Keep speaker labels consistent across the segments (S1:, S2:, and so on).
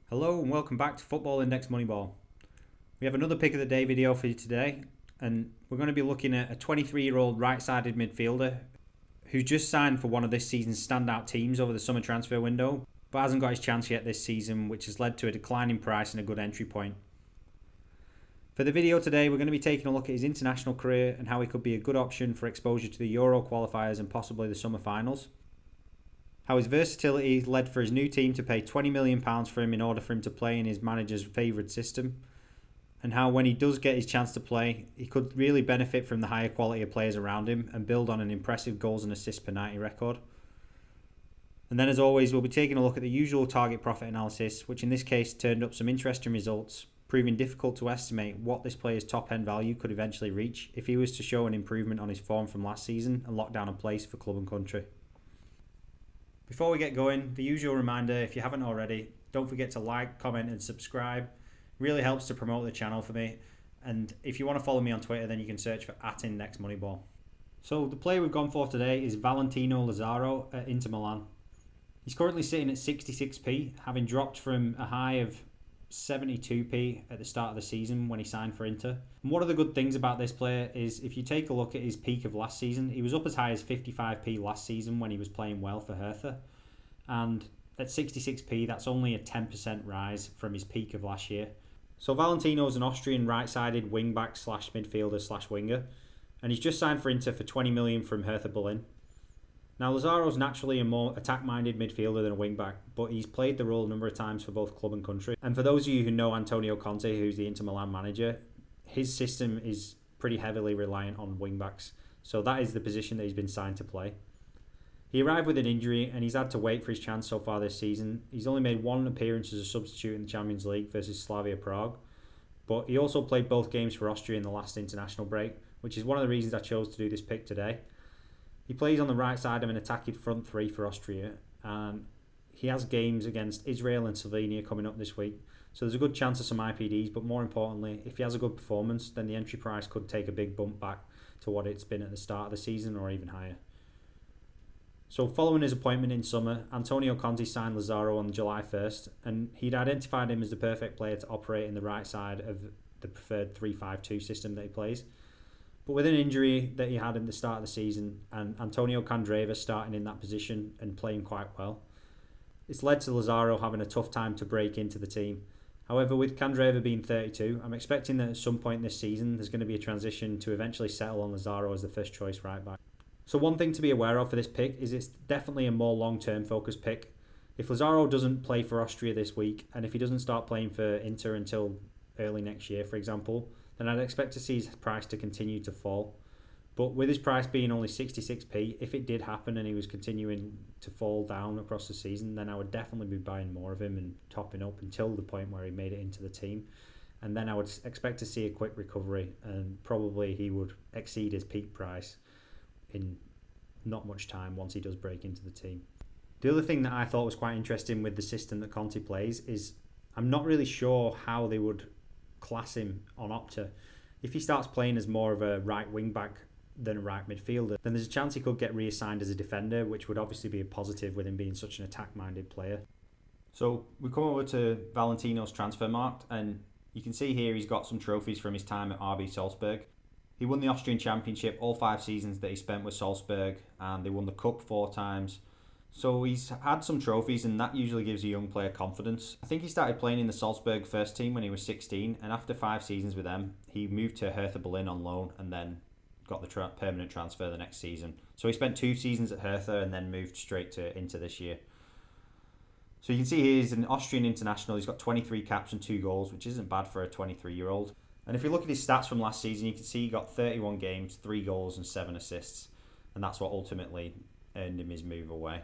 S1: Hello and welcome back to Football Index Moneyball. We have another pick of the day video for you today, and we're going to be looking at a 23-year-old right-sided midfielder who's just signed for one of this season's standout teams over the summer transfer window, but hasn't got his chance yet this season, which has led to a decline in price and a good entry point. For the video today, we're going to be taking a look at his international career and how he could be a good option for exposure to the Euro qualifiers and possibly the summer finals. How his versatility led for his new team to pay £20 million for him in order for him to play in his manager's favoured system. And how when he does get his chance to play, he could really benefit from the higher quality of players around him and build on an impressive goals and assists per 90 record. And then as always, we'll be taking a look at the usual target profit analysis, which in this case turned up some interesting results, proving difficult to estimate what this player's top end value could eventually reach if he was to show an improvement on his form from last season and lock down a place for club and country. Before we get going, the usual reminder, if you haven't already, don't forget to like, comment and subscribe. It really helps to promote the channel for me. And if you want to follow me on Twitter, then you can search for @IndexMoneyball. So the player we've gone for today is Valentino Lazaro at Inter Milan. He's currently sitting at 66p, having dropped from a high of 72p at the start of the season when he signed for Inter. And one of the good things about this player is if you take a look at his peak of last season, he was up as high as 55p last season when he was playing well for Hertha. And at 66p, that's only a 10% rise from his peak of last year. So Valentino is an Austrian right-sided wing-back slash midfielder slash winger, and he's just signed for Inter for 20 million from Hertha Berlin. Now Lazaro's naturally a more attack-minded midfielder than a wing-back, but he's played the role a number of times for both club and country. And for those of you who know Antonio Conte, who's the Inter Milan manager, his system is pretty heavily reliant on wing-backs. So that is the position that he's been signed to play. He arrived with an injury and he's had to wait for his chance so far this season. He's only made one appearance as a substitute in the Champions League versus Slavia Prague, but he also played both games for Austria in the last international break, which is one of the reasons I chose to do this pick today. He plays on the right side of an attacking front three for Austria, and he has games against Israel and Slovenia coming up this week, so there's a good chance of some IPDs, but more importantly, if he has a good performance, then the entry price could take a big bump back to what it's been at the start of the season or even higher. So following his appointment in summer, Antonio Conte signed Lazaro on July 1st, and he'd identified him as the perfect player to operate in the right side of the preferred 3-5-2 system that he plays. But with an injury that he had at the start of the season and Antonio Candreva starting in that position and playing quite well, it's led to Lazaro having a tough time to break into the team. However, with Candreva being 32, I'm expecting that at some point this season there's going to be a transition to eventually settle on Lazaro as the first choice right back. So one thing to be aware of for this pick is it's definitely a more long-term focused pick. If Lazaro doesn't play for Austria this week, and if he doesn't start playing for Inter until early next year, for example, then I'd expect to see his price to continue to fall. But with his price being only 66p, if it did happen and he was continuing to fall down across the season, then I would definitely be buying more of him and topping up until the point where he made it into the team. And then I would expect to see a quick recovery, and probably he would exceed his peak price in not much time once he does break into the team. The other thing that I thought was quite interesting with the system that Conte plays is I'm not really sure how they would class him on Opta. If he starts playing as more of a right wing back than a right midfielder, then there's a chance he could get reassigned as a defender, which would obviously be a positive with him being such an attack-minded player. So we come over to Valentino's transfer market, and you can see here he's got some trophies from his time at RB Salzburg. He won the Austrian Championship all 5 seasons that he spent with Salzburg, and they won the Cup 4 times. So he's had some trophies, and that usually gives a young player confidence. I think he started playing in the Salzburg first team when he was 16, and after 5 seasons with them, he moved to Hertha Berlin on loan and then got the permanent transfer the next season. So he spent 2 seasons at Hertha and then moved straight to Inter this year. So you can see here he's an Austrian international. He's got 23 caps and 2 goals, which isn't bad for a 23-year-old. And if you look at his stats from last season, you can see he got 31 games, 3 goals and 7 assists. And that's what ultimately earned him his move away.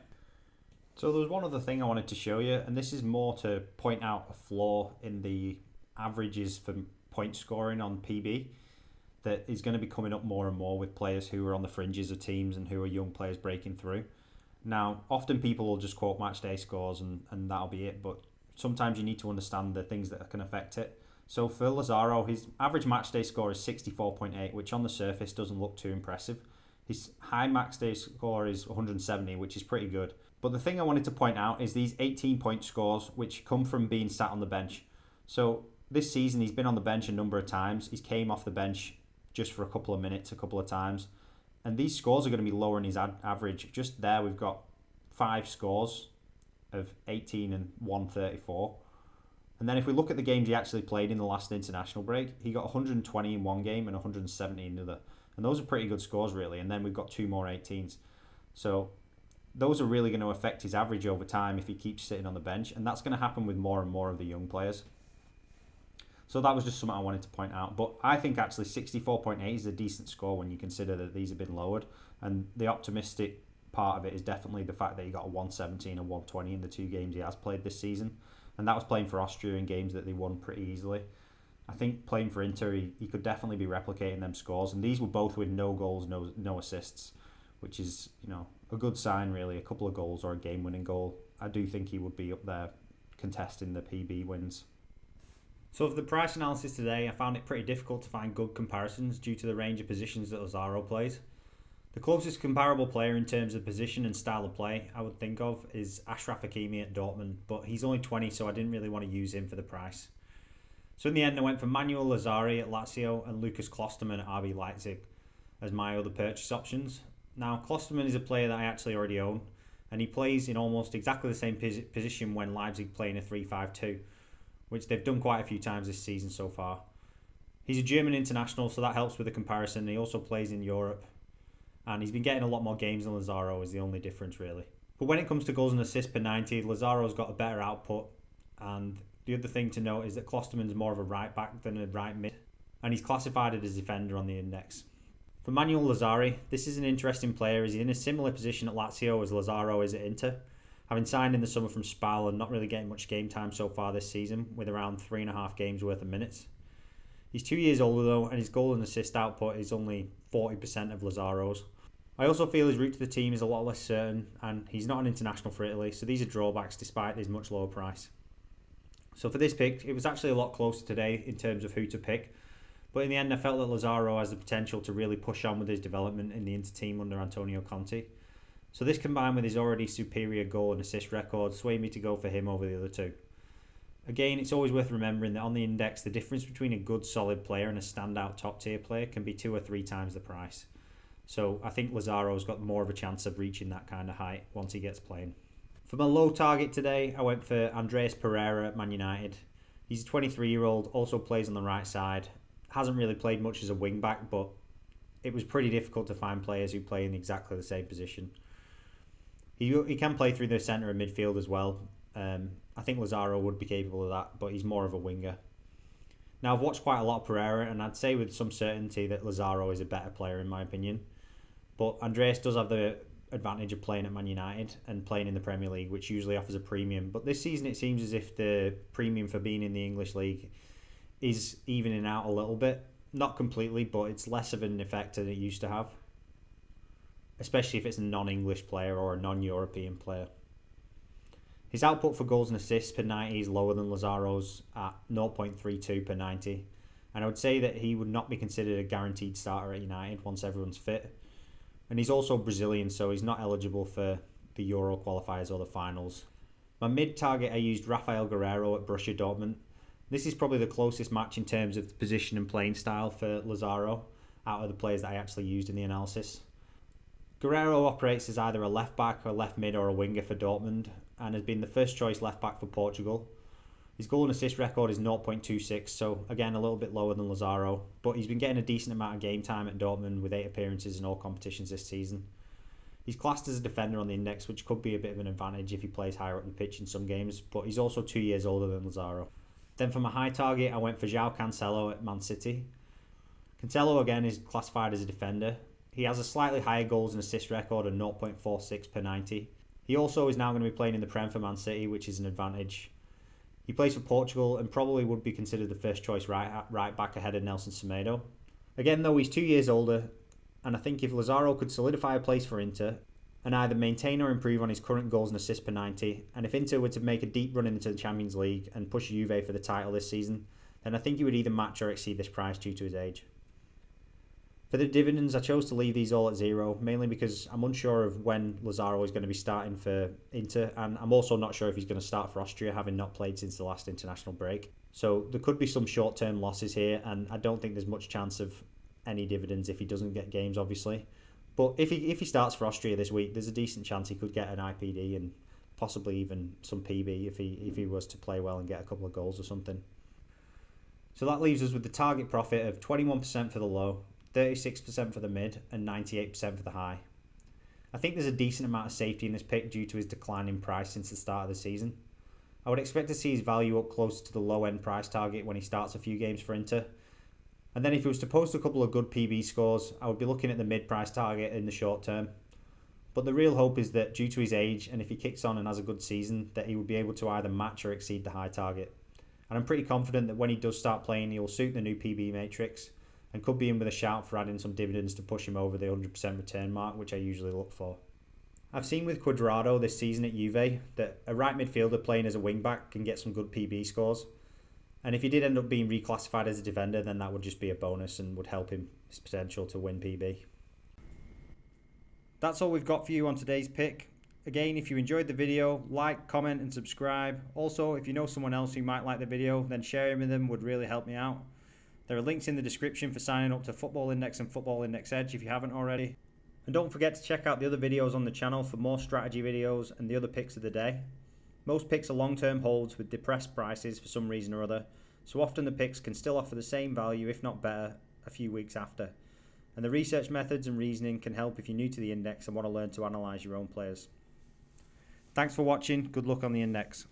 S1: So there was one other thing I wanted to show you, and this is more to point out a flaw in the averages for point scoring on PB that is going to be coming up more and more with players who are on the fringes of teams and who are young players breaking through. Now, often people will just quote match day scores and that'll be it, but sometimes you need to understand the things that can affect it. So for Lazaro, his average match day score is 64.8, which on the surface doesn't look too impressive. His high max day score is 170, which is pretty good. But the thing I wanted to point out is these 18-point scores, which come from being sat on the bench. So this season, he's been on the bench a number of times. He's came off the bench just for a couple of minutes, a couple of times. And these scores are going to be lower in his average. Just there, we've got 5 scores of 18 and 134. And then if we look at the games he actually played in the last international break, he got 120 in one game and 170 in another. And those are pretty good scores, really. And then we've got 2 more 18s. So those are really going to affect his average over time if he keeps sitting on the bench. And that's going to happen with more and more of the young players. So that was just something I wanted to point out. But I think actually 64.8 is a decent score when you consider that these have been lowered. And the optimistic part of it is definitely the fact that he got a 117 and 120 in the 2 games he has played this season. And that was playing for Austria in games that they won pretty easily. I think playing for Inter, he could definitely be replicating them scores. And these were both with no goals, no assists, which is, a good sign, really. A couple of goals or a game-winning goal. I do think he would be up there contesting the PB wins. So for the price analysis today, I found it pretty difficult to find good comparisons due to the range of positions that Lazaro plays. The closest comparable player in terms of position and style of play I would think of is Achraf Hakimi at Dortmund, but he's only 20, so I didn't really want to use him for the price. So in the end, I went for Manuel Lazari at Lazio and Lucas Klosterman at RB Leipzig as my other purchase options. Now, Klosterman is a player that I actually already own, and he plays in almost exactly the same position when Leipzig play in a 3-5-2, which they've done quite a few times this season so far. He's a German international, so that helps with the comparison. He also plays in Europe, and he's been getting a lot more games than Lazaro is the only difference, really. But when it comes to goals and assists per 90, Lazaro's got a better output, and the other thing to note is that Klosterman's more of a right back than a right mid, and he's classified as a defender on the index. For Manuel Lazari, this is an interesting player as he's in a similar position at Lazio as Lazaro is at Inter, having signed in the summer from Spal and not really getting much game time so far this season, with around 3.5 games worth of minutes. He's 2 years older though, and his goal and assist output is only 40% of Lazaro's. I also feel his route to the team is a lot less certain, and he's not an international for Italy, so these are drawbacks despite his much lower price. So for this pick, it was actually a lot closer today in terms of who to pick, but in the end I felt that Lazaro has the potential to really push on with his development in the Inter team under Antonio Conte. So this combined with his already superior goal and assist record swayed me to go for him over the other 2. Again, it's always worth remembering that on the index, the difference between a good solid player and a standout top tier player can be 2 or 3 times the price. So I think Lazaro's got more of a chance of reaching that kind of height once he gets playing. For my low target today, I went for Andreas Pereira at Man United. He's a 23-year-old, also plays on the right side. Hasn't really played much as a wing-back, but it was pretty difficult to find players who play in exactly the same position. He can play through the centre and midfield as well. I think Lazaro would be capable of that, but he's more of a winger. Now, I've watched quite a lot of Pereira, and I'd say with some certainty that Lazaro is a better player in my opinion. But Andreas does have the advantage of playing at Man United and playing in the Premier League, which usually offers a premium. But this season it seems as if the premium for being in the English League is evening out a little bit. Not completely, but it's less of an effect than it used to have. Especially if it's a non-English player or a non-European player. His output for goals and assists per 90 is lower than Lazaro's at 0.32 per 90. And I would say that he would not be considered a guaranteed starter at United once everyone's fit. And he's also Brazilian, so he's not eligible for the Euro qualifiers or the finals. My mid-target, I used Rafael Guerreiro at Borussia Dortmund. This is probably the closest match in terms of position and playing style for Lazaro out of the players that I actually used in the analysis. Guerreiro operates as either a left-back or left mid or a winger for Dortmund and has been the first choice left-back for Portugal. His goal and assist record is 0.26, so again a little bit lower than Lazaro, but he's been getting a decent amount of game time at Dortmund with 8 appearances in all competitions this season. He's classed as a defender on the index, which could be a bit of an advantage if he plays higher up the pitch in some games, but he's also 2 years older than Lazaro. Then for my high target, I went for João Cancelo at Man City. Cancelo again is classified as a defender. He has a slightly higher goals and assist record of 0.46 per 90. He also is now going to be playing in the Prem for Man City, which is an advantage. He plays for Portugal and probably would be considered the first choice right back ahead of Nelson Semedo. Again though, he's 2 years older, and I think if Lazaro could solidify a place for Inter and either maintain or improve on his current goals and assists per 90, and if Inter were to make a deep run into the Champions League and push Juve for the title this season, then I think he would either match or exceed this price due to his age. For the dividends, I chose to leave these all at 0, mainly because I'm unsure of when Lazaro is going to be starting for Inter, and I'm also not sure if he's going to start for Austria, having not played since the last international break. So there could be some short-term losses here, and I don't think there's much chance of any dividends if he doesn't get games, obviously. But if he starts for Austria this week, there's a decent chance he could get an IPD and possibly even some PB if he was to play well and get a couple of goals or something. So that leaves us with the target profit of 21% for the low, 36% for the mid, and 98% for the high. I think there's a decent amount of safety in this pick due to his decline in price since the start of the season. I would expect to see his value up close to the low end price target when he starts a few games for Inter. And then if he was to post a couple of good PB scores, I would be looking at the mid price target in the short term. But the real hope is that due to his age, and if he kicks on and has a good season, that he would be able to either match or exceed the high target. And I'm pretty confident that when he does start playing, he'll suit the new PB matrix and could be in with a shout for adding some dividends to push him over the 100% return mark, which I usually look for. I've seen with Cuadrado this season at Juve that a right midfielder playing as a wing-back can get some good PB scores. And if he did end up being reclassified as a defender, then that would just be a bonus and would help him his potential to win PB. That's all we've got for you on today's pick. Again, if you enjoyed the video, like, comment and subscribe. Also, if you know someone else who might like the video, then sharing with them would really help me out. There are links in the description for signing up to Football Index and Football Index Edge if you haven't already. And don't forget to check out the other videos on the channel for more strategy videos and the other picks of the day. Most picks are long-term holds with depressed prices for some reason or other, so often the picks can still offer the same value, if not better, a few weeks after. And the research methods and reasoning can help if you're new to the index and want to learn to analyse your own players. Thanks for watching, good luck on the index.